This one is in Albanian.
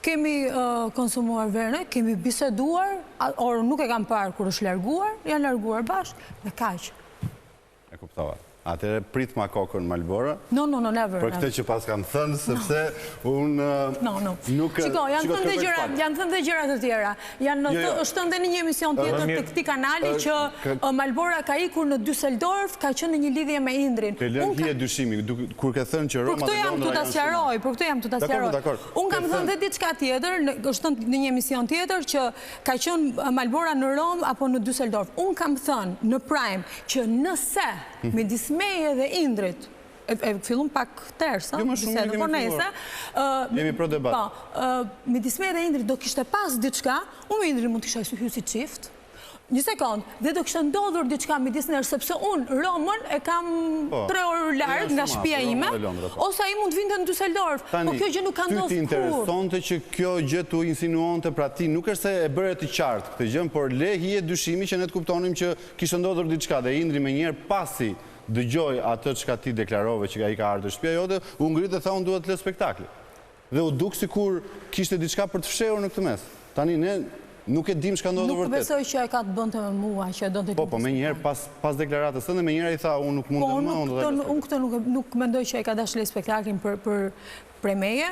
kemi konsumuar verën, kemi biseduar, or nuk e kam parë kur është larguar, janë larguar bashkë, dhe kaq. E kuptova. Atëre prit ma kokën Malbora. No, never. Për këtë që pas kam thënë, sepse unë nuk... Shiko, janë thënë dhe gjërat të tjera. është thënë dhe në një emision tjetër të këtij kanali që Malbora ka ikur në Düsseldorf, ka qenë në një lidhje me Indrin. Ke lënë hije dyshimi, kur ke thënë që Roma dhe Londra janë Për këtë jam të ta sqaroj. Unë kam thënë dhe diçka tjetër, është thënë në një emision tjetër që ka qenë Malbora në Rom apo në Düsseldorf. Unë kam thënë në Prime që nëse midis meje dhe Indrit, e fillun pak tërsa, por nese, jemi pro debat. Midis meje dhe Indrit do kishte pas diçka, unë Indrit mund të kisha hyrë si çift. Një sekond, dhe do kishte ndodhur diçka midis nesh, sepse unë Romën e kam 3 orë larg nga shtëpia ime, ose ai mund të vinte në Düsseldorf. Po kjo gjë nuk ka ndodhur. Ty interesonte që kjo gjë tu insinuonte pra ti, nuk është se e bëre të qartë këtë gjë, por le hije dyshimi që ne të kuptonim që kishte ndodhur diçka dhe Indri menjëherë pasi dëgjoj atë çka ti deklarove që ai ka ardhur në shtëpia jote, u ngrit dhe tha unë duhet të lë spektakli. Dhe u duk sikur kishte diçka për të fshehur në këtë mes. Tani ne nuk e dim çka ndodhur vërtet. Nuk besoj që e ka të bënte me mua, që e donte të. Po, menjëherë pas deklaratës tënde menjëherë ai tha unë nuk mund të më. Unë këtë nuk mendoj që e ka dashur lë spektaklin për meje.